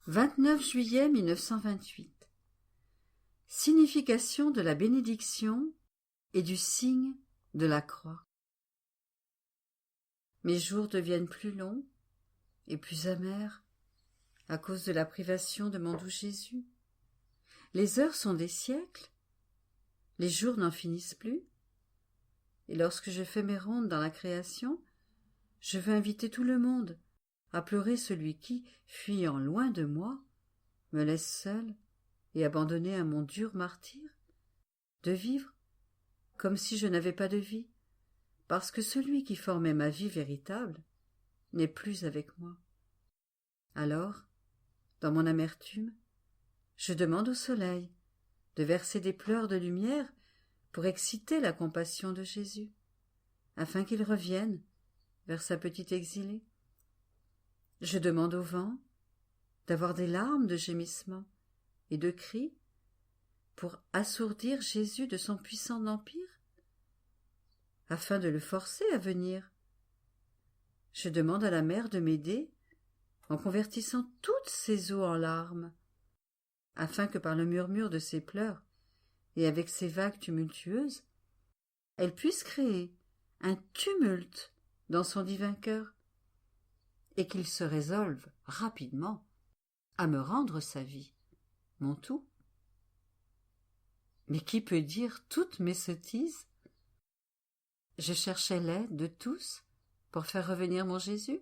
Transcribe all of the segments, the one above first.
29 juillet 1928. Signification de la bénédiction et du signe de la croix. Mes jours deviennent plus longs et plus amers à cause de la privation de mon doux Jésus. Les heures sont des siècles, les jours n'en finissent plus, et lorsque je fais mes rondes dans la création, je veux inviter tout le monde à pleurer celui qui, fuyant loin de moi, me laisse seul et abandonné à mon dur martyre, de vivre comme si je n'avais pas de vie, parce que celui qui formait ma vie véritable n'est plus avec moi. Alors, dans mon amertume, je demande au soleil de verser des pleurs de lumière pour exciter la compassion de Jésus, afin qu'il revienne vers sa petite exilée. Je demande au vent d'avoir des larmes de gémissement et de cris pour assourdir Jésus de son puissant empire, afin de le forcer à venir. Je demande à la mer de m'aider en convertissant toutes ses eaux en larmes, afin que par le murmure de ses pleurs et avec ses vagues tumultueuses, elle puisse créer un tumulte dans son divin cœur, et qu'il se résolve rapidement à me rendre sa vie, mon tout. Mais qui peut dire toutes mes sottises? Je cherchais l'aide de tous pour faire revenir mon Jésus,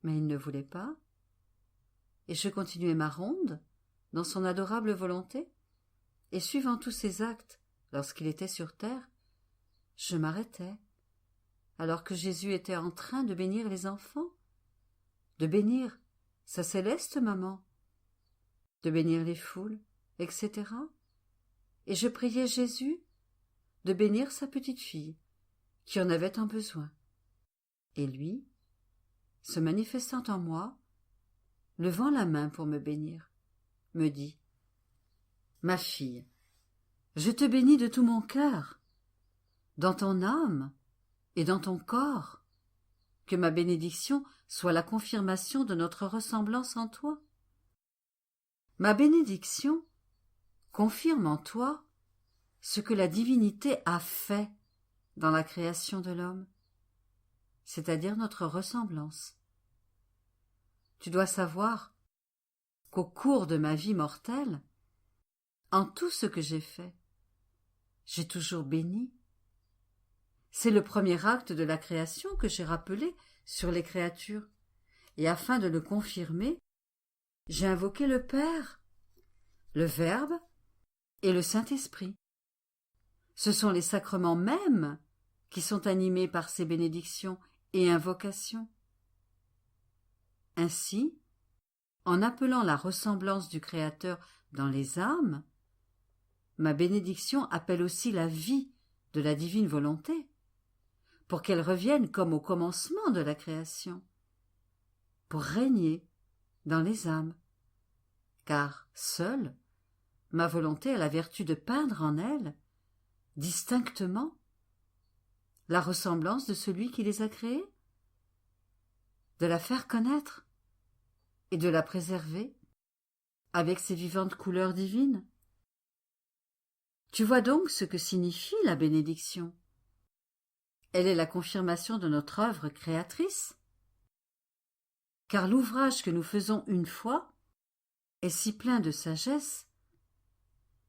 mais il ne voulait pas, et je continuais ma ronde dans son adorable volonté, et suivant tous ses actes lorsqu'il était sur terre, je m'arrêtais, alors que Jésus était en train de bénir les enfants, de bénir sa céleste maman, de bénir les foules, etc. Et je priais Jésus de bénir sa petite fille, qui en avait tant besoin. Et lui, se manifestant en moi, levant la main pour me bénir, me dit: « Ma fille, je te bénis de tout mon cœur, dans ton âme et dans ton corps, que ma bénédiction soit la confirmation de notre ressemblance en toi. Ma bénédiction confirme en toi ce que la divinité a fait dans la création de l'homme, c'est-à-dire notre ressemblance. Tu dois savoir qu'au cours de ma vie mortelle, en tout ce que j'ai fait, j'ai toujours béni. C'est le premier acte de la création que j'ai rappelé sur les créatures, et afin de le confirmer, j'ai invoqué le Père, le Verbe et le Saint-Esprit. Ce sont les sacrements mêmes qui sont animés par ces bénédictions et invocations. Ainsi, en appelant la ressemblance du Créateur dans les âmes, ma bénédiction appelle aussi la vie de la divine volonté, pour qu'elle revienne comme au commencement de la création, pour régner dans les âmes, car seule, ma volonté a la vertu de peindre en elles, distinctement, la ressemblance de celui qui les a créées, de la faire connaître et de la préserver avec ses vivantes couleurs divines. Tu vois donc ce que signifie la bénédiction. Elle est la confirmation de notre œuvre créatrice, car l'ouvrage que nous faisons une fois est si plein de sagesse,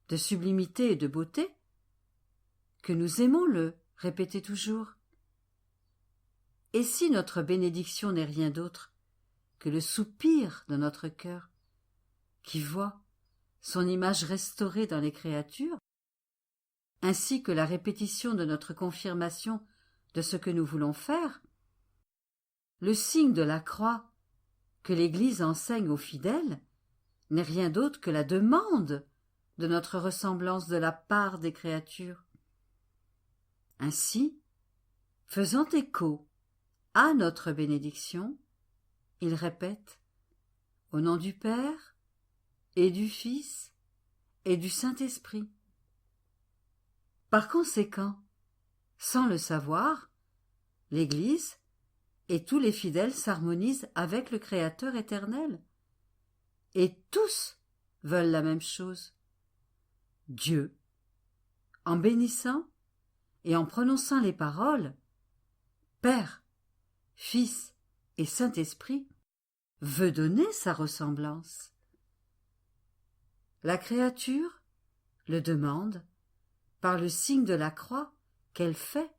de sublimité et de beauté, que nous aimons le répéter toujours. Et si notre bénédiction n'est rien d'autre que le soupir de notre cœur, qui voit son image restaurée dans les créatures, ainsi que la répétition de notre confirmation de ce que nous voulons faire, le signe de la croix que l'Église enseigne aux fidèles n'est rien d'autre que la demande de notre ressemblance de la part des créatures. Ainsi, faisant écho à notre bénédiction, il répète: au nom du Père et du Fils et du Saint-Esprit. Par conséquent, sans le savoir, l'Église et tous les fidèles s'harmonisent avec le Créateur éternel, et tous veulent la même chose. Dieu, en bénissant et en prononçant les paroles Père, Fils et Saint-Esprit, veut donner sa ressemblance. La créature le demande par le signe de la croix qu'elle fait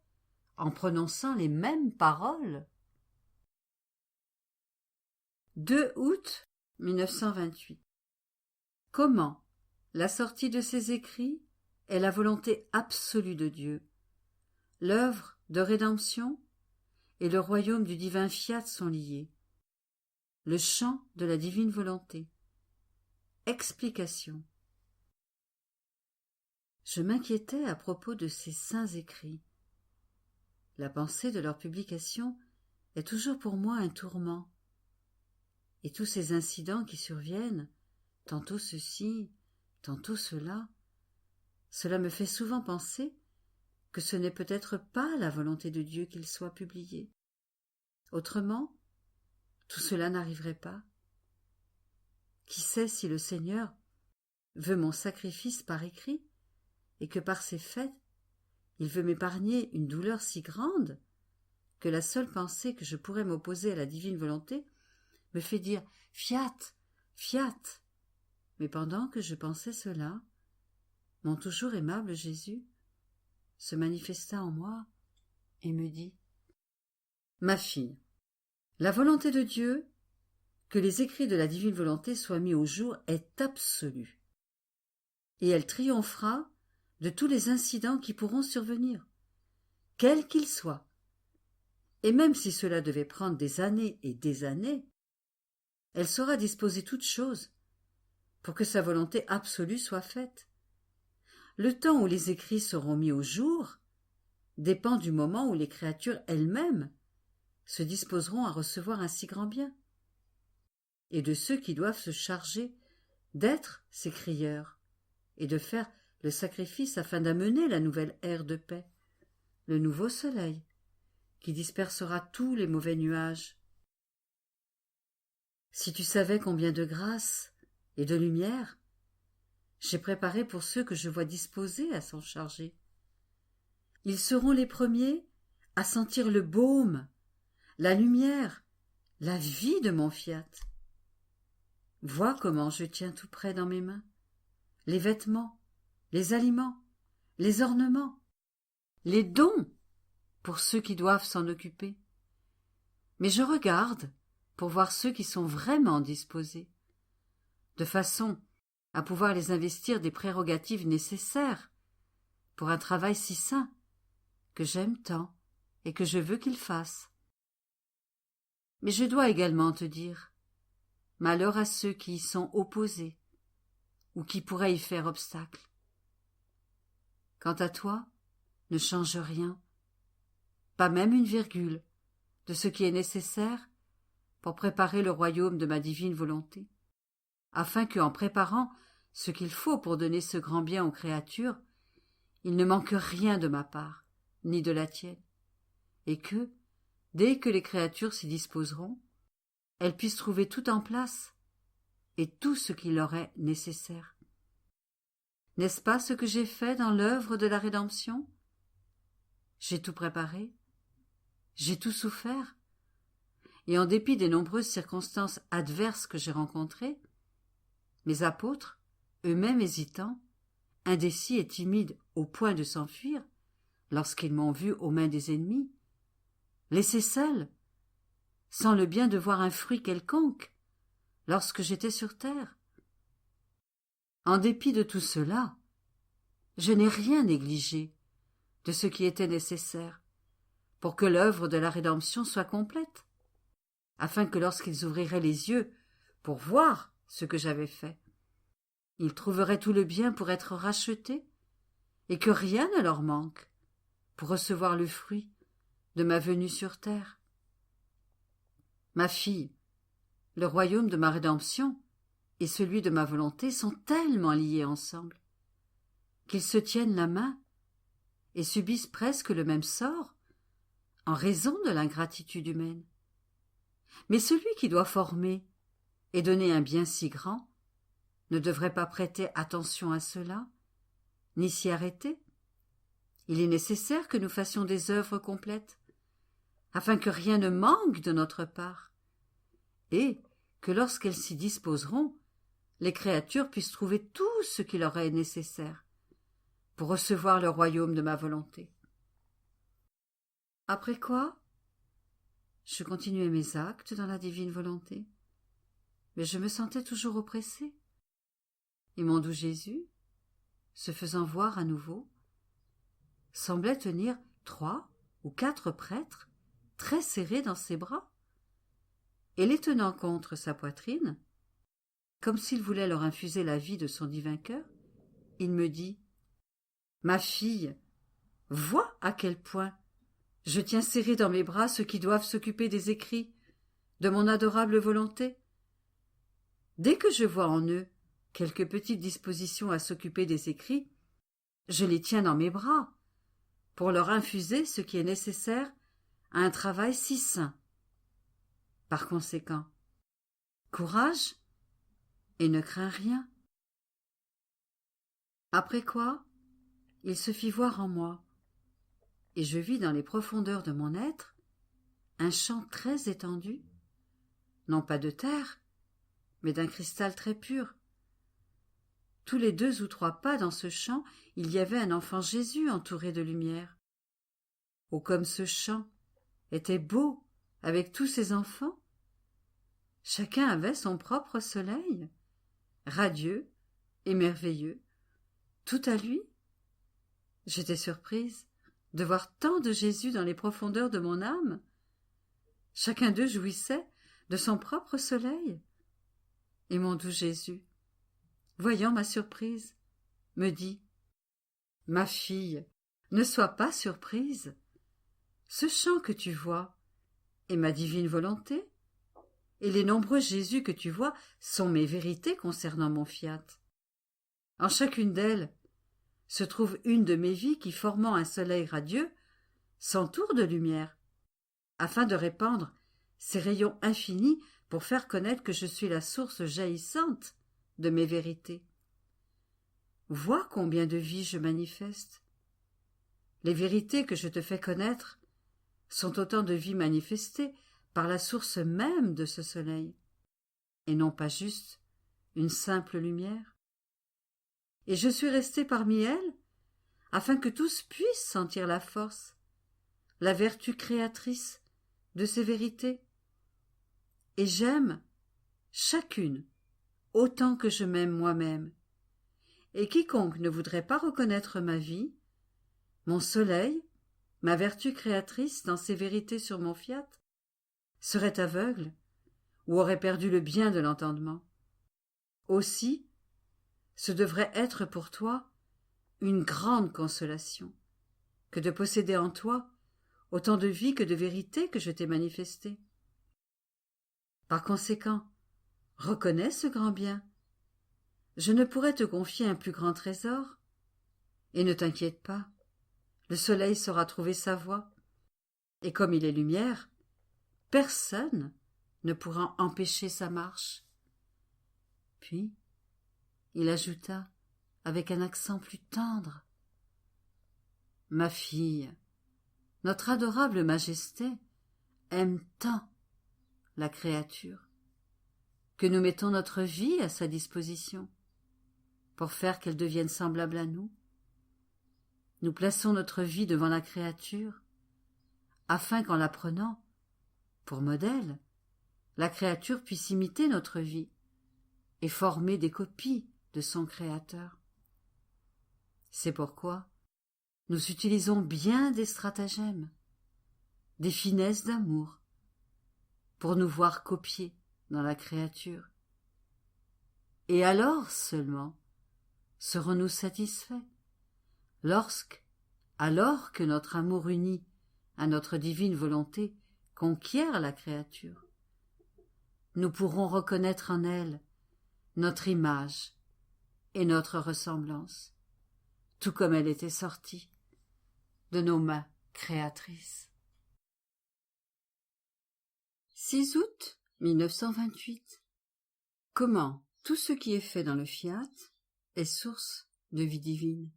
en prononçant les mêmes paroles. 2 août 1928. Comment la sortie de ces écrits est la volonté absolue de Dieu. L'œuvre de rédemption et le royaume du divin fiat sont liés. Le chant de la divine volonté. Explication. Je m'inquiétais à propos de ces saints écrits. La pensée de leur publication est toujours pour moi un tourment. Et tous ces incidents qui surviennent, tantôt ceci, tantôt cela, cela me fait souvent penser que ce n'est peut-être pas la volonté de Dieu qu'ils soient publiés. Autrement, tout cela n'arriverait pas. Qui sait si le Seigneur veut mon sacrifice par écrit et que par ces faits, il veut m'épargner une douleur si grande que la seule pensée que je pourrais m'opposer à la divine volonté me fait dire « Fiat, fiat ». Mais pendant que je pensais cela, mon toujours aimable Jésus se manifesta en moi et me dit « Ma fille, la volonté de Dieu, que les écrits de la divine volonté soient mis au jour, est absolue. Et elle triomphera de tous les incidents qui pourront survenir, quels qu'ils soient. Et même si cela devait prendre des années et des années, elle saura disposer toutes choses pour que sa volonté absolue soit faite. Le temps où les écrits seront mis au jour dépend du moment où les créatures elles-mêmes se disposeront à recevoir un si grand bien, et de ceux qui doivent se charger d'être ces crieurs et de faire le sacrifice afin d'amener la nouvelle ère de paix, le nouveau soleil, qui dispersera tous les mauvais nuages. Si tu savais combien de grâce et de lumière j'ai préparé pour ceux que je vois disposés à s'en charger. Ils seront les premiers à sentir le baume, la lumière, la vie de mon fiat. Vois comment je tiens tout près dans mes mains les vêtements, les aliments, les ornements, les dons pour ceux qui doivent s'en occuper. Mais je regarde pour voir ceux qui sont vraiment disposés, de façon à pouvoir les investir des prérogatives nécessaires pour un travail si saint que j'aime tant et que je veux qu'ils fassent. Mais je dois également te dire, malheur à ceux qui y sont opposés ou qui pourraient y faire obstacle. Quant à toi, ne change rien, pas même une virgule, de ce qui est nécessaire pour préparer le royaume de ma divine volonté, afin qu'en préparant ce qu'il faut pour donner ce grand bien aux créatures, il ne manque rien de ma part, ni de la tienne, et que, dès que les créatures s'y disposeront, elles puissent trouver tout en place, et tout ce qui leur est nécessaire. N'est-ce pas ce que j'ai fait dans l'œuvre de la rédemption? J'ai tout préparé, j'ai tout souffert, et en dépit des nombreuses circonstances adverses que j'ai rencontrées, mes apôtres, eux-mêmes hésitants, indécis et timides au point de s'enfuir, lorsqu'ils m'ont vu aux mains des ennemis, laissés seuls, sans le bien de voir un fruit quelconque, lorsque j'étais sur terre. En dépit de tout cela, je n'ai rien négligé de ce qui était nécessaire pour que l'œuvre de la rédemption soit complète, afin que lorsqu'ils ouvriraient les yeux pour voir ce que j'avais fait, ils trouveraient tout le bien pour être rachetés, et que rien ne leur manque pour recevoir le fruit de ma venue sur terre. Ma fille, le royaume de ma rédemption et celui de ma volonté sont tellement liés ensemble qu'ils se tiennent la main et subissent presque le même sort en raison de l'ingratitude humaine. Mais celui qui doit former et donner un bien si grand ne devrait pas prêter attention à cela, ni s'y arrêter. Il est nécessaire que nous fassions des œuvres complètes, afin que rien ne manque de notre part, et que lorsqu'elles s'y disposeront, les créatures puissent trouver tout ce qui leur est nécessaire pour recevoir le royaume de ma volonté. Après quoi, je continuais mes actes dans la divine volonté, mais je me sentais toujours oppressée. Et mon doux Jésus, se faisant voir à nouveau, semblait tenir 3 ou 4 prêtres très serrés dans ses bras, et les tenant contre sa poitrine, comme s'il voulait leur infuser la vie de son divin cœur, il me dit « Ma fille, vois à quel point je tiens serré dans mes bras ceux qui doivent s'occuper des écrits de mon adorable volonté. Dès que je vois en eux quelques petites dispositions à s'occuper des écrits, je les tiens dans mes bras pour leur infuser ce qui est nécessaire à un travail si saint. Par conséquent, courage et ne crains rien. » Après quoi, il se fit voir en moi, et je vis dans les profondeurs de mon être un champ très étendu, non pas de terre, mais d'un cristal très pur. Tous les 2 ou 3 pas dans ce champ, il y avait un enfant Jésus entouré de lumière. Oh, comme ce champ était beau avec tous ses enfants! Chacun avait son propre soleil, radieux et merveilleux, tout à lui. J'étais surprise de voir tant de Jésus dans les profondeurs de mon âme. Chacun d'eux jouissait de son propre soleil. Et mon doux Jésus, voyant ma surprise, me dit « Ma fille, ne sois pas surprise. Ce champ que tu vois est ma divine volonté, et les nombreux Jésus que tu vois sont mes vérités concernant mon fiat. En chacune d'elles se trouve une de mes vies qui, formant un soleil radieux, s'entoure de lumière, afin de répandre ses rayons infinis pour faire connaître que je suis la source jaillissante de mes vérités. Vois combien de vies je manifeste. Les vérités que je te fais connaître sont autant de vies manifestées par la source même de ce soleil, et non pas juste une simple lumière. Et je suis resté parmi elles, afin que tous puissent sentir la force, la vertu créatrice de ces vérités. Et j'aime chacune autant que je m'aime moi-même. Et quiconque ne voudrait pas reconnaître ma vie, mon soleil, ma vertu créatrice dans ces vérités sur mon fiat, serait aveugle ou aurait perdu le bien de l'entendement. Aussi, ce devrait être pour toi une grande consolation que de posséder en toi autant de vie que de vérité que je t'ai manifestée. Par conséquent, reconnais ce grand bien. Je ne pourrais te confier un plus grand trésor. Et ne t'inquiète pas, le soleil saura trouver sa voie, et comme il est lumière, personne ne pourra empêcher sa marche. Puis, il ajouta, avec un accent plus tendre, « Ma fille, notre adorable Majesté aime tant la créature que nous mettons notre vie à sa disposition pour faire qu'elle devienne semblable à nous. Nous plaçons notre vie devant la créature afin qu'en la prenant pour modèle, la créature puisse imiter notre vie et former des copies de son Créateur. C'est pourquoi nous utilisons bien des stratagèmes, des finesses d'amour, pour nous voir copier dans la créature. Et alors seulement serons-nous satisfaits, alors que notre amour uni à notre divine volonté conquiert la créature, nous pourrons reconnaître en elle notre image et notre ressemblance, tout comme elle était sortie de nos mains créatrices. 6 août 1928. Comment Tout ce qui est fait dans le fiat est source de vie divine.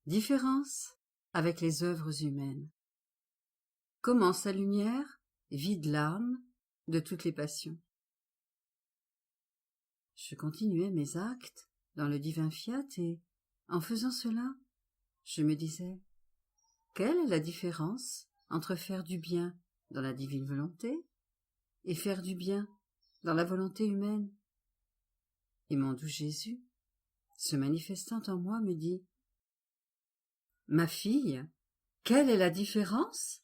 Différence avec les œuvres humaines. Comment sa lumière vide l'âme de toutes les passions. Je continuais mes actes dans le divin fiat et, en faisant cela, je me disais, quelle est la différence entre faire du bien dans la divine volonté et faire du bien dans la volonté humaine? Et mon doux Jésus, se manifestant en moi, me dit, ma fille, quelle est la différence?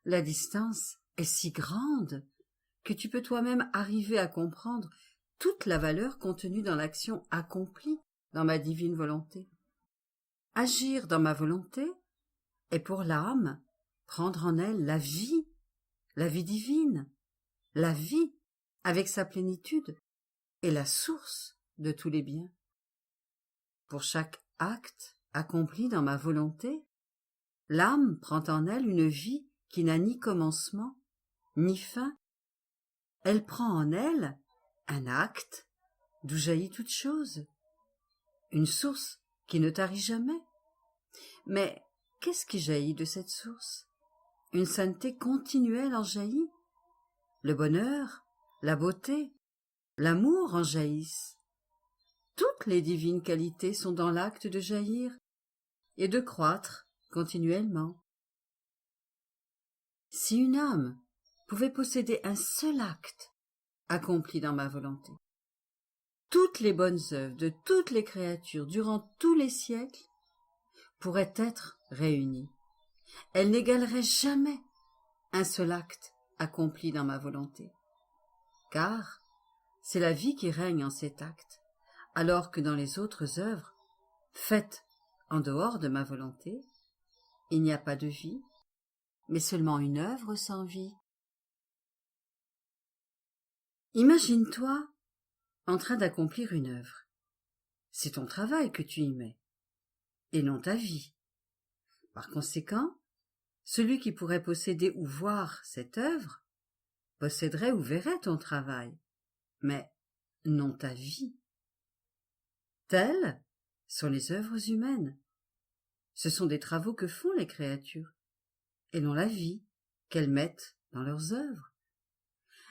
La distance est si grande que tu peux toi-même arriver à comprendre toute la valeur contenue dans l'action accomplie dans ma divine volonté. Agir dans ma volonté est pour l'âme prendre en elle la vie divine, la vie avec sa plénitude est la source de tous les biens. Pour chaque acte accompli dans ma volonté, l'âme prend en elle une vie qui n'a ni commencement, ni fin. Elle prend en elle un acte d'où jaillit toute chose, une source qui ne tarit jamais. Mais qu'est-ce qui jaillit de cette source? Une sainteté continuelle en jaillit. Le bonheur, la beauté, l'amour en jaillissent. Toutes les divines qualités sont dans l'acte de jaillir et de croître continuellement. Si une âme pouvait posséder un seul acte accompli dans ma volonté, toutes les bonnes œuvres de toutes les créatures durant tous les siècles pourraient être réunies. Elle n'égalerait jamais un seul acte accompli dans ma volonté, car c'est la vie qui règne en cet acte, alors que dans les autres œuvres, faites en dehors de ma volonté, il n'y a pas de vie, mais seulement une œuvre sans vie. Imagine-toi en train d'accomplir une œuvre. C'est ton travail que tu y mets, et non ta vie. Par conséquent, celui qui pourrait posséder ou voir cette œuvre posséderait ou verrait ton travail, mais non ta vie. Telles sont les œuvres humaines. Ce sont des travaux que font les créatures, et non la vie qu'elles mettent dans leurs œuvres.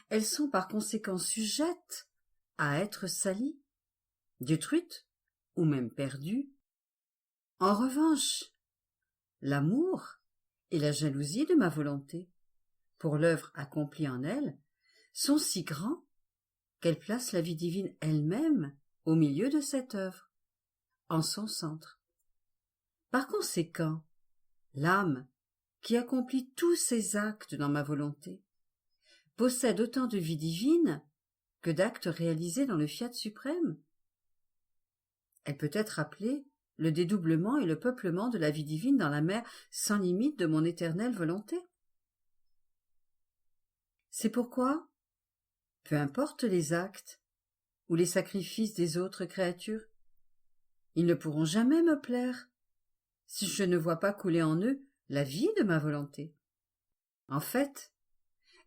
Elles sont par conséquent sujettes à être salies, détruites ou même perdues. En revanche, l'amour et la jalousie de ma volonté, pour l'œuvre accomplie en elle, sont si grands qu'elles placent la vie divine elle-même au milieu de cette œuvre, en son centre. Par conséquent, l'âme qui accomplit tous ces actes dans ma volonté possède autant de vie divine que d'actes réalisés dans le fiat suprême. Elle peut être appelée le dédoublement et le peuplement de la vie divine dans la mer sans limite de mon éternelle volonté. C'est pourquoi, peu importe les actes ou les sacrifices des autres créatures, ils ne pourront jamais me plaire si je ne vois pas couler en eux la vie de ma volonté. En fait,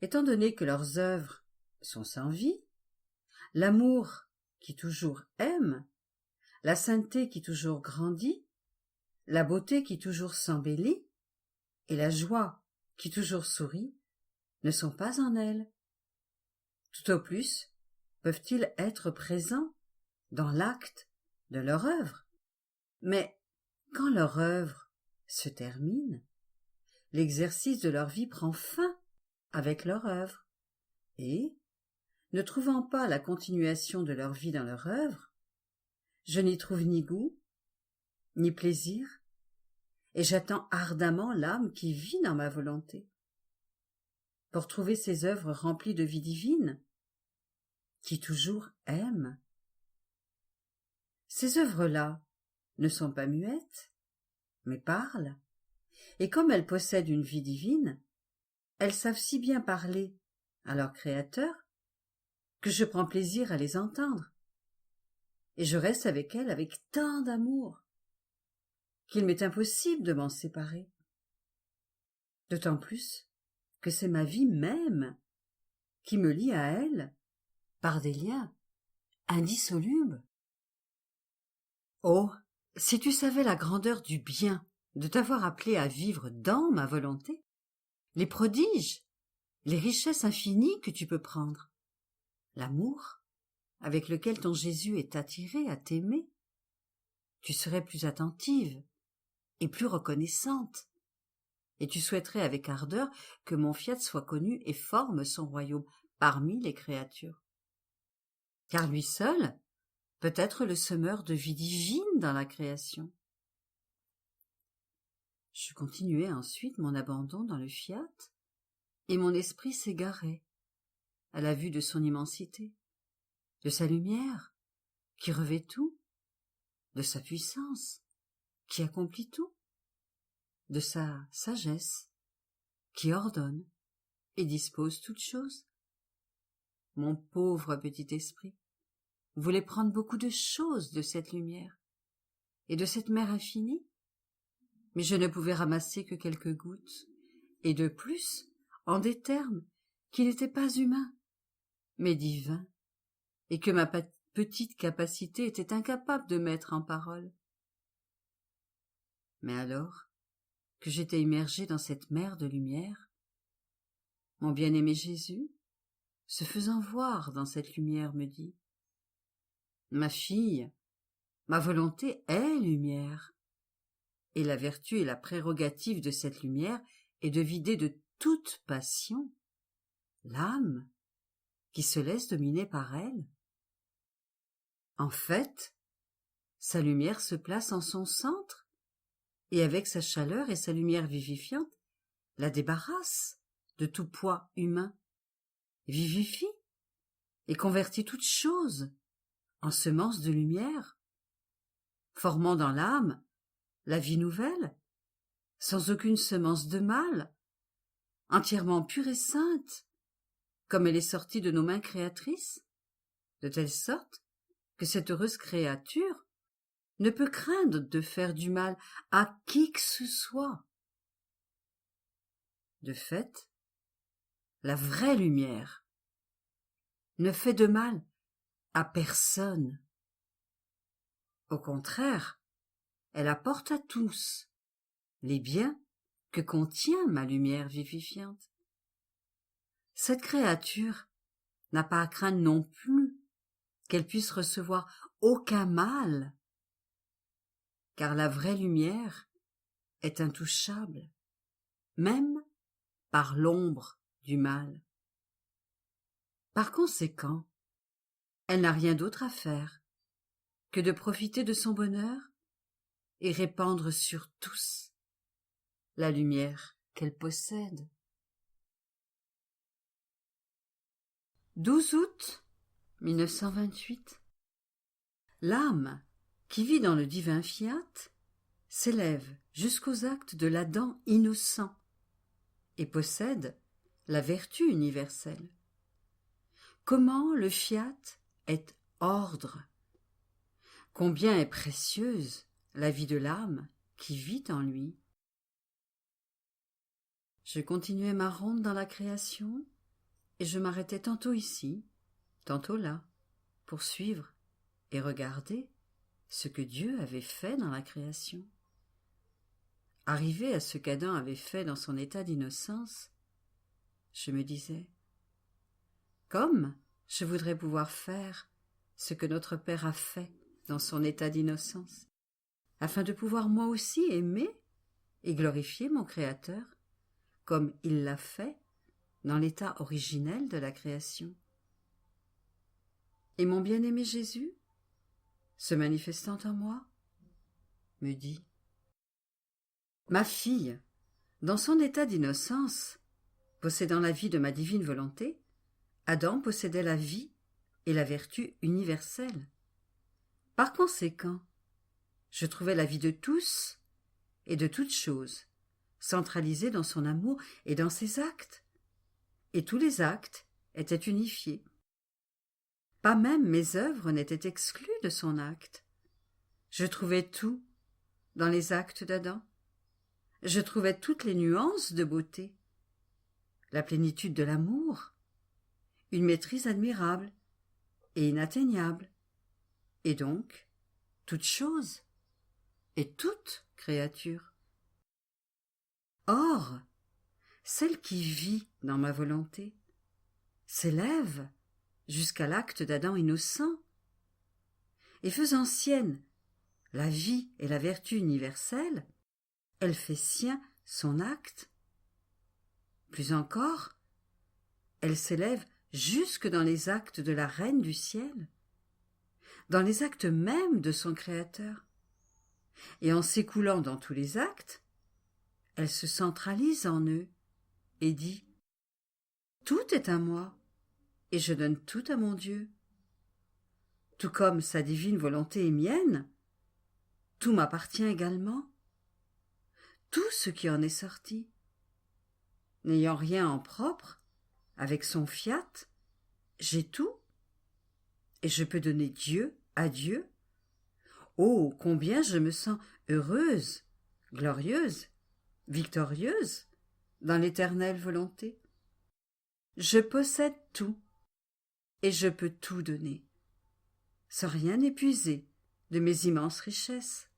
étant donné que leurs œuvres sont sans vie, l'amour qui toujours aime, la sainteté qui toujours grandit, la beauté qui toujours s'embellit, et la joie qui toujours sourit, ne sont pas en elles. Tout au plus peuvent-ils être présents dans l'acte de leur œuvre. Mais quand leur œuvre se termine, l'exercice de leur vie prend fin avec leur œuvre, et, ne trouvant pas la continuation de leur vie dans leur œuvre, je n'y trouve ni goût, ni plaisir, et j'attends ardemment l'âme qui vit dans ma volonté, pour trouver ces œuvres remplies de vie divine, qui toujours aime. Ces œuvres-là ne sont pas muettes, mais parlent, et comme elles possèdent une vie divine, elles savent si bien parler à leur Créateur que je prends plaisir à les entendre, et je reste avec elles avec tant d'amour qu'il m'est impossible de m'en séparer. D'autant plus que c'est ma vie même qui me lie à elles par des liens indissoluble. Oh, si tu savais la grandeur du bien de t'avoir appelé à vivre dans ma volonté, les prodiges, les richesses infinies que tu peux prendre, l'amour avec lequel ton Jésus est attiré à t'aimer, tu serais plus attentive et plus reconnaissante, et tu souhaiterais avec ardeur que mon fiat soit connu et forme son royaume parmi les créatures. Car lui seul peut être le semeur de vie divine dans la création. Je continuai ensuite mon abandon dans le fiat, et mon esprit s'égarait à la vue de son immensité, de sa lumière qui revêt tout, de sa puissance qui accomplit tout, de sa sagesse qui ordonne et dispose toutes choses. Mon pauvre petit esprit voulait prendre beaucoup de choses de cette lumière et de cette mer infinie, mais je ne pouvais ramasser que quelques gouttes, et de plus en des termes qui n'étaient pas humains, mais divins, et que ma petite capacité était incapable de mettre en parole. Mais alors que j'étais immergé dans cette mer de lumière, mon bien-aimé Jésus, se faisant voir dans cette lumière, me dit : « Ma fille, ma volonté est lumière, et la vertu et la prérogative de cette lumière est de vider de toute passion l'âme qui se laisse dominer par elle. En fait, sa lumière se place en son centre, et avec sa chaleur et sa lumière vivifiante, la débarrasse de tout poids humain, vivifie et convertit toute chose en semence de lumière, formant dans l'âme la vie nouvelle, sans aucune semence de mal, entièrement pure et sainte, comme elle est sortie de nos mains créatrices, de telle sorte que cette heureuse créature ne peut craindre de faire du mal à qui que ce soit. De fait, la vraie lumière ne fait de mal à personne. Au contraire, elle apporte à tous les biens que contient ma lumière vivifiante. Cette créature n'a pas à craindre non plus qu'elle puisse recevoir aucun mal, car la vraie lumière est intouchable, même par l'ombre du mal. Par conséquent, elle n'a rien d'autre à faire que de profiter de son bonheur et répandre sur tous la lumière qu'elle possède. 12 août 1928. L'âme qui vit dans le divin fiat s'élève jusqu'aux actes de l'Adam innocent et possède la vertu universelle. Comment le fiat est ordre! Combien est précieuse la vie de l'âme qui vit en lui! Je continuais ma ronde dans la création, et je m'arrêtais tantôt ici, tantôt là, pour suivre et regarder ce que Dieu avait fait dans la création. Arrivé à ce qu'Adam avait fait dans son état d'innocence, je me disais : comme je voudrais pouvoir faire ce que notre Père a fait dans son état d'innocence, afin de pouvoir moi aussi aimer et glorifier mon Créateur, comme il l'a fait dans l'état originel de la création. Et mon bien-aimé Jésus, se manifestant en moi, me dit : Ma fille, dans son état d'innocence, possédant la vie de ma divine volonté, Adam possédait la vie et la vertu universelle. Par conséquent, je trouvais la vie de tous et de toutes choses centralisée dans son amour et dans ses actes, et tous les actes étaient unifiés. Pas même mes œuvres n'étaient exclues de son acte. Je trouvais tout dans les actes d'Adam. Je trouvais toutes les nuances de beauté, la plénitude de l'amour, une maîtrise admirable et inatteignable et donc toute chose et toute créature. Or, celle qui vit dans ma volonté s'élève jusqu'à l'acte d'Adam innocent, et faisant sienne la vie et la vertu universelle, elle fait sien son acte. Plus encore, elle s'élève jusque dans les actes de la Reine du ciel, dans les actes mêmes de son Créateur. Et en s'écoulant dans tous les actes, elle se centralise en eux et dit « Tout est à moi, et je donne tout à mon Dieu. Tout comme sa divine volonté est mienne, tout m'appartient également. Tout ce qui en est sorti. N'ayant rien en propre, avec son fiat, j'ai tout, et je peux donner Dieu à Dieu. Oh, combien je me sens heureuse, glorieuse, victorieuse dans l'éternelle volonté. Je possède tout, et je peux tout donner, sans rien épuiser de mes immenses richesses.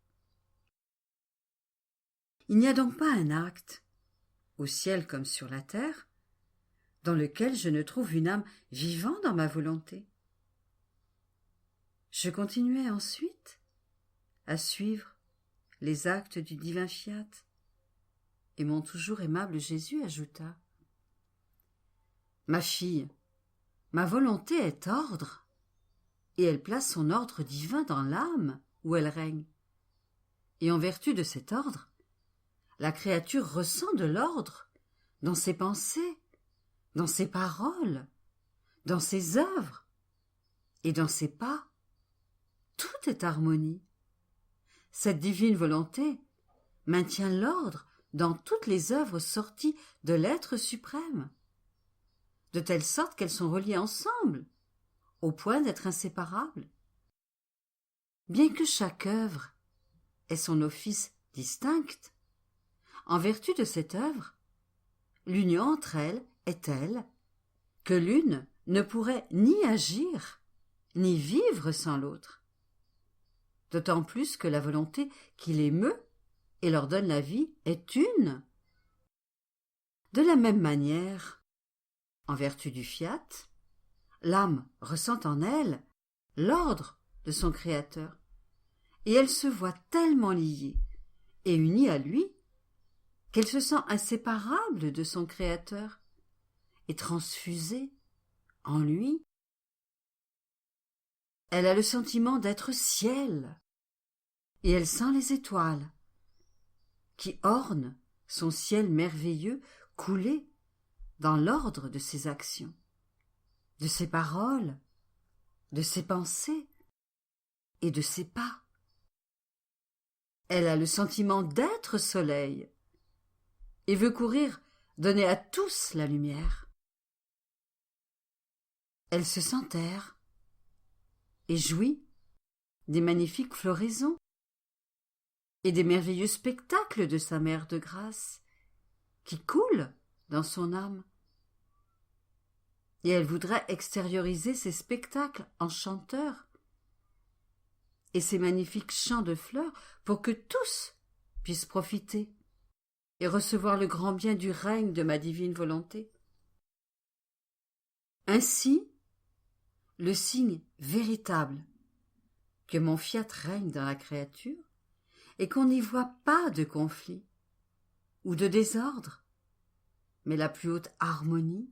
Il n'y a donc pas un acte, au ciel comme sur la terre, dans lequel je ne trouve une âme vivant dans ma volonté. Je continuai ensuite à suivre les actes du divin fiat, et mon toujours aimable Jésus ajouta « Ma fille, ma volonté est ordre, et elle place son ordre divin dans l'âme où elle règne. Et en vertu de cet ordre, la créature ressent de l'ordre dans ses pensées, dans ses paroles, dans ses œuvres et dans ses pas. Tout est harmonie. Cette divine volonté maintient l'ordre dans toutes les œuvres sorties de l'être suprême, de telle sorte qu'elles sont reliées ensemble, au point d'être inséparables. Bien que chaque œuvre ait son office distinct, en vertu de cette œuvre, l'union entre elles est telle que l'une ne pourrait ni agir, ni vivre sans l'autre. D'autant plus que la volonté qui les meut et leur donne la vie est une. De la même manière, en vertu du fiat, l'âme ressent en elle l'ordre de son Créateur, et elle se voit tellement liée et unie à lui qu'elle se sent inséparable de son Créateur et transfusée en lui. Elle a le sentiment d'être ciel, et elle sent les étoiles qui ornent son ciel merveilleux couler dans l'ordre de ses actions, de ses paroles, de ses pensées et de ses pas. Elle a le sentiment d'être soleil et veut courir donner à tous la lumière. Elle se sent terre et jouit des magnifiques floraisons et des merveilleux spectacles de sa mère de grâce qui coulent dans son âme. Et elle voudrait extérioriser ces spectacles en chanteurs et ces magnifiques chants de fleurs pour que tous puissent profiter et recevoir le grand bien du règne de ma divine volonté. Ainsi, le signe véritable que mon fiat règne dans la créature est qu'on n'y voit pas de conflit ou de désordre, mais la plus haute harmonie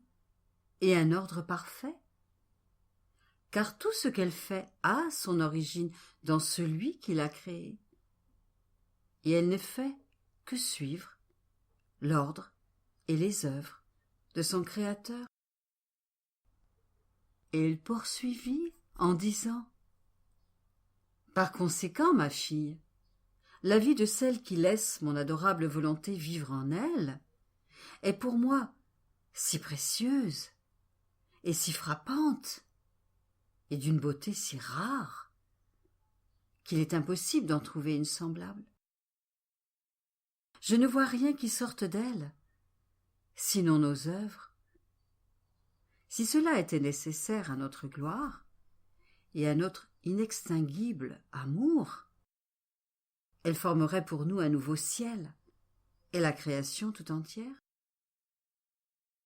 et un ordre parfait. Car tout ce qu'elle fait a son origine dans celui qui l'a créé, et elle ne fait que suivre l'ordre et les œuvres de son Créateur. Et il poursuivit en disant « Par conséquent, ma fille, la vie de celle qui laisse mon adorable volonté vivre en elle est pour moi si précieuse et si frappante et d'une beauté si rare qu'il est impossible d'en trouver une semblable. Je ne vois rien qui sorte d'elle, sinon nos œuvres. Si cela était nécessaire à notre gloire et à notre inextinguible amour, elle formerait pour nous un nouveau ciel et la création tout entière,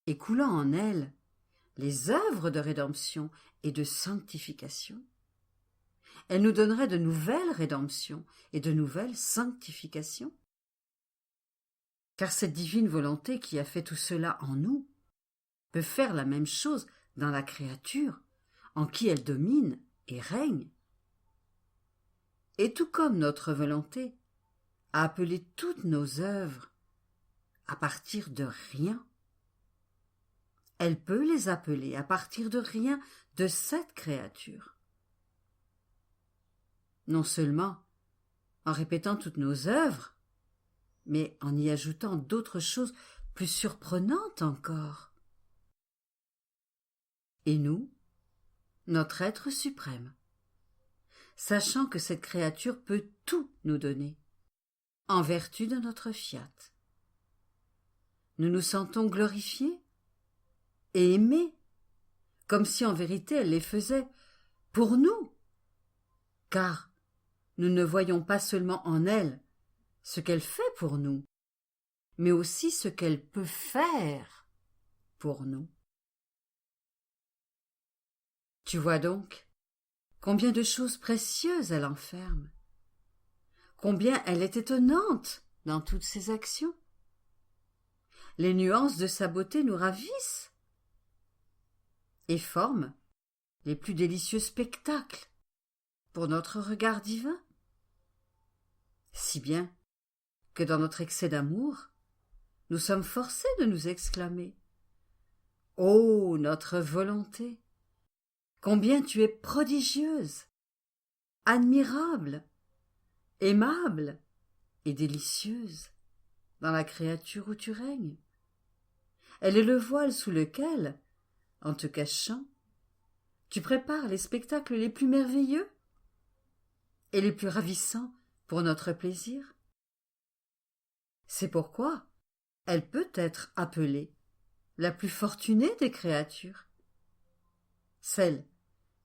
écoulant en elle les œuvres de rédemption et de sanctification. Elle nous donnerait de nouvelles rédemptions et de nouvelles sanctifications. Car cette divine volonté qui a fait tout cela en nous peut faire la même chose dans la créature en qui elle domine et règne. Et tout comme notre volonté a appelé toutes nos œuvres à partir de rien, elle peut les appeler à partir de rien de cette créature. Non seulement en répétant toutes nos œuvres, mais en y ajoutant d'autres choses plus surprenantes encore. Et nous, notre être suprême, sachant que cette créature peut tout nous donner, en vertu de notre fiat, nous nous sentons glorifiés et aimés, comme si en vérité elle les faisait pour nous, car nous ne voyons pas seulement en elle ce qu'elle fait pour nous, mais aussi ce qu'elle peut faire pour nous. Tu vois donc combien de choses précieuses elle enferme, combien elle est étonnante dans toutes ses actions. Les nuances de sa beauté nous ravissent et forment les plus délicieux spectacles pour notre regard divin, si bien que dans notre excès d'amour, nous sommes forcés de nous exclamer « Ô notre volonté, combien tu es prodigieuse, admirable, aimable et délicieuse dans la créature où tu règnes. Elle est le voile sous lequel, en te cachant, tu prépares les spectacles les plus merveilleux et les plus ravissants pour notre plaisir. C'est pourquoi elle peut être appelée la plus fortunée des créatures, celle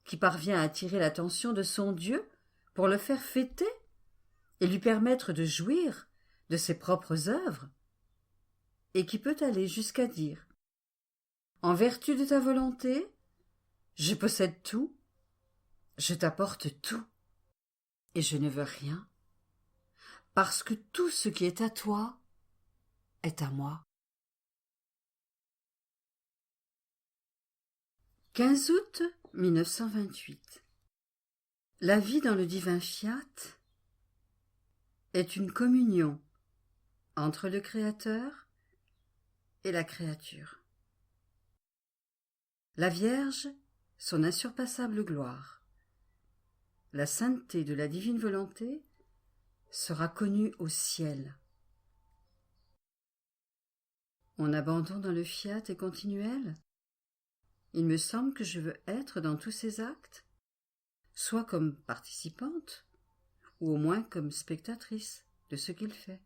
qui parvient à attirer l'attention de son Dieu pour le faire fêter et lui permettre de jouir de ses propres œuvres, et qui peut aller jusqu'à dire « En vertu de ta volonté, je possède tout, je t'apporte tout, et je ne veux rien, parce que tout ce qui est à toi est à moi. » 15 août 1928. La vie dans le divin fiat est une communion entre le Créateur et la créature. La Vierge, son insurpassable gloire, la sainteté de la divine volonté sera connue au ciel. Mon abandon dans le fiat est continuel. Il me semble que je veux être dans tous ces actes, soit comme participante, ou au moins comme spectatrice de ce qu'il fait.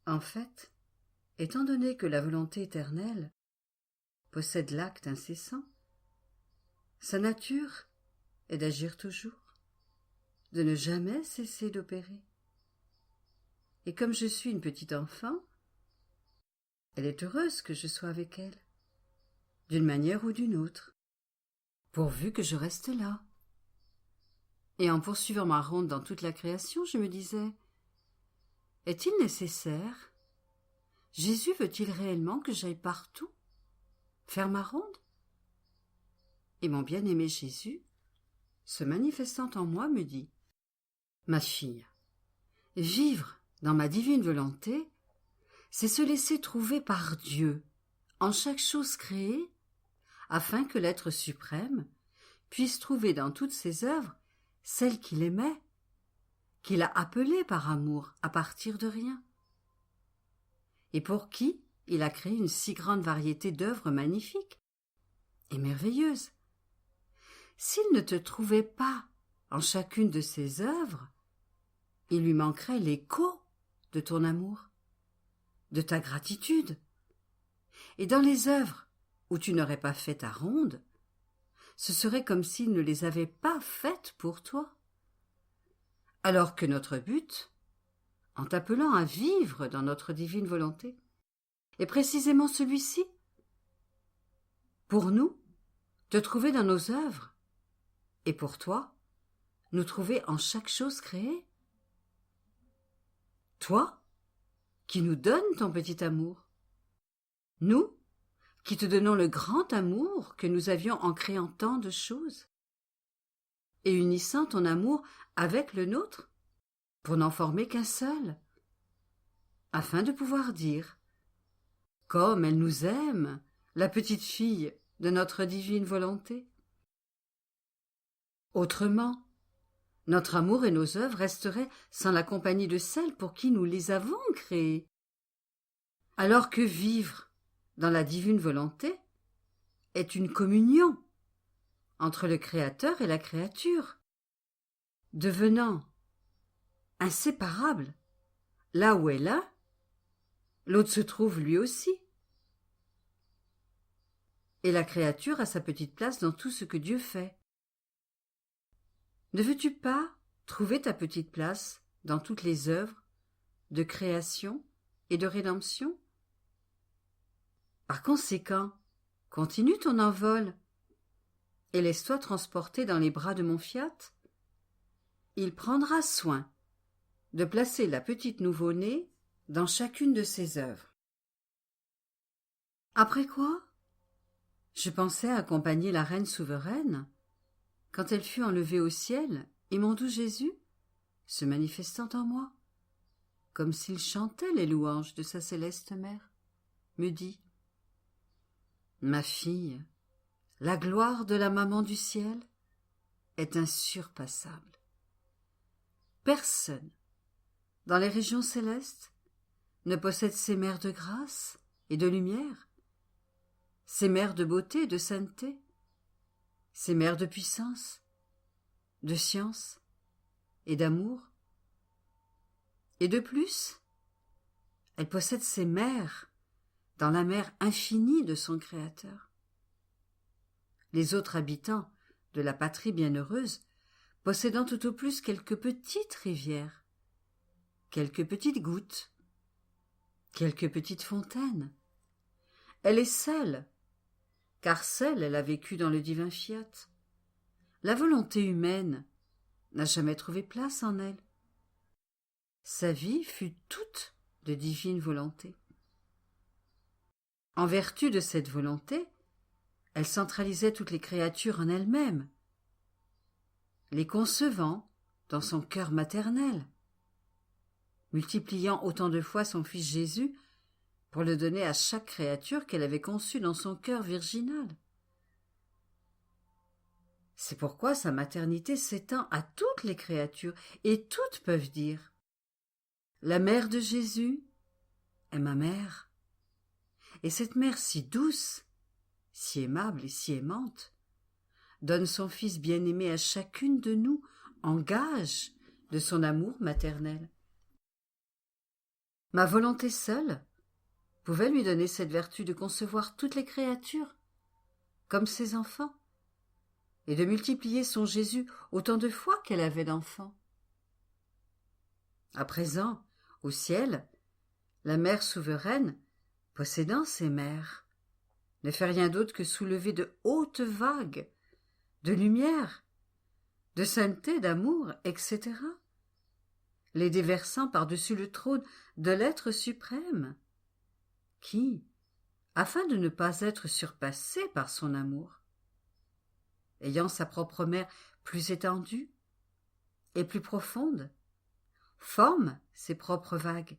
En fait, étant donné que la volonté éternelle possède l'acte incessant, sa nature est d'agir toujours, de ne jamais cesser d'opérer. Et comme je suis une petite enfant, elle est heureuse que je sois avec elle, d'une manière ou d'une autre, pourvu que je reste là. Et en poursuivant ma ronde dans toute la création, je me disais, est-il nécessaire? Jésus veut-il réellement que j'aille partout, faire ma ronde? Et mon bien-aimé Jésus, se manifestant en moi, me dit, ma fille, vivre dans ma divine volonté, c'est se laisser trouver par Dieu en chaque chose créée, afin que l'être suprême puisse trouver dans toutes ses œuvres celle qu'il aimait, qu'il a appelée par amour à partir de rien, et pour qui il a créé une si grande variété d'œuvres magnifiques et merveilleuses. S'il ne te trouvait pas en chacune de ses œuvres, il lui manquerait l'écho de ton amour, de ta gratitude. Et dans les œuvres où tu n'aurais pas fait ta ronde, ce serait comme s'il ne les avait pas faites pour toi. Alors que notre but, en t'appelant à vivre dans notre divine volonté, est précisément celui-ci. Pour nous, te trouver dans nos œuvres, et pour toi, nous trouver en chaque chose créée. Toi, qui nous donnes ton petit amour. Nous, qui te donnons le grand amour que nous avions en créant tant de choses, et unissant ton amour avec le nôtre, pour n'en former qu'un seul, afin de pouvoir dire, comme elle nous aime, la petite fille de notre divine volonté. Autrement, notre amour et nos œuvres resteraient sans la compagnie de celles pour qui nous les avons créées. Alors que vivre dans la divine volonté est une communion entre le Créateur et la créature, devenant inséparables. Là où est l'un, l'autre se trouve lui aussi. Et la créature a sa petite place dans tout ce que Dieu fait. Ne veux-tu pas trouver ta petite place dans toutes les œuvres de création et de rédemption? Par conséquent, continue ton envol et laisse-toi transporter dans les bras de mon fiat. Il prendra soin de placer la petite nouveau-née dans chacune de ses œuvres. Après quoi, je pensais accompagner la reine souveraine quand elle fut enlevée au ciel et mon doux Jésus, se manifestant en moi, comme s'il chantait les louanges de sa céleste mère, me dit « Ma fille, la gloire de la maman du ciel est insurpassable. Personne, dans les régions célestes, ne possède ces mères de grâce et de lumière, ces mères de beauté et de sainteté, ces mères de puissance, de science et d'amour. Et de plus, elle possède ces mères dans la mer infinie de son Créateur. Les autres habitants de la patrie bienheureuse possédant tout au plus quelques petites rivières, quelques petites gouttes, quelques petites fontaines. Elle est seule, car seule elle a vécu dans le divin fiat. La volonté humaine n'a jamais trouvé place en elle. Sa vie fut toute de divine volonté. En vertu de cette volonté, elle centralisait toutes les créatures en elle-même, les concevant dans son cœur maternel, multipliant autant de fois son Fils Jésus pour le donner à chaque créature qu'elle avait conçue dans son cœur virginal. C'est pourquoi sa maternité s'étend à toutes les créatures, et toutes peuvent dire « La mère de Jésus est ma mère ». Et cette mère si douce, si aimable et si aimante, donne son Fils bien-aimé à chacune de nous en gage de son amour maternel. Ma volonté seule pouvait lui donner cette vertu de concevoir toutes les créatures comme ses enfants et de multiplier son Jésus autant de fois qu'elle avait d'enfants. À présent, au ciel, la mère souveraine, possédant ses mères, ne fait rien d'autre que soulever de hautes vagues de lumière, de sainteté, d'amour, etc., les déversant par-dessus le trône de l'être suprême, qui, afin de ne pas être surpassé par son amour, ayant sa propre mer plus étendue et plus profonde, forme ses propres vagues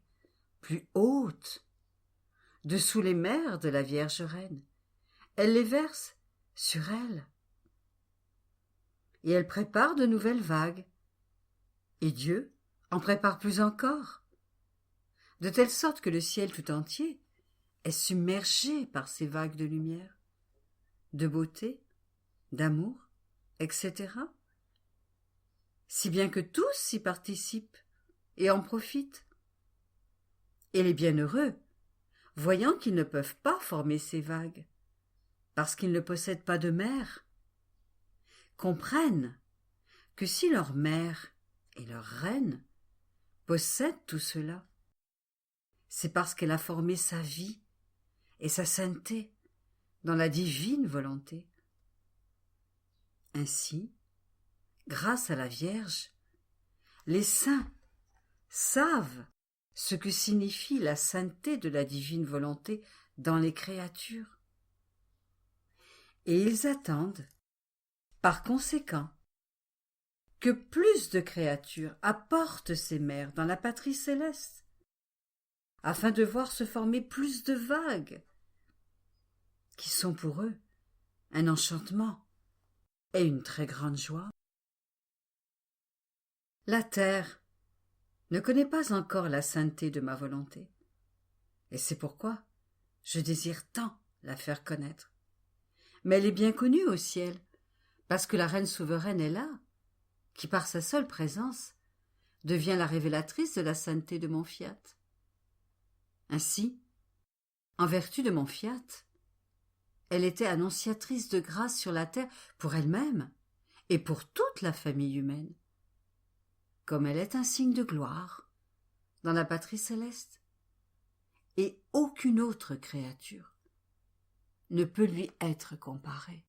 plus hautes, dessous les mers de la Vierge Reine. Elle les verse sur elle. Et elle prépare de nouvelles vagues. Et Dieu en prépare plus encore, de telle sorte que le ciel tout entier est submergé par ces vagues de lumière, de beauté, d'amour, etc., si bien que tous y participent et en profitent. Et les bienheureux, voyant qu'ils ne peuvent pas former ces vagues, parce qu'ils ne possèdent pas de mer, comprennent que si leur mère et leur reine possèdent tout cela, c'est parce qu'elle a formé sa vie et sa sainteté dans la divine volonté. Ainsi, grâce à la Vierge, les saints savent ce que signifie la sainteté de la divine volonté dans les créatures. Et ils attendent, par conséquent, que plus de créatures apportent ces mères dans la patrie céleste, afin de voir se former plus de vagues, qui sont pour eux un enchantement et une très grande joie. La terre ne connaît pas encore la sainteté de ma volonté, et c'est pourquoi je désire tant la faire connaître. Mais elle est bien connue au ciel, parce que la reine souveraine est là, qui par sa seule présence devient la révélatrice de la sainteté de mon fiat. Ainsi, en vertu de mon fiat, elle était annonciatrice de grâce sur la terre pour elle-même et pour toute la famille humaine, comme elle est un signe de gloire dans la patrie céleste, et aucune autre créature ne peut lui être comparée.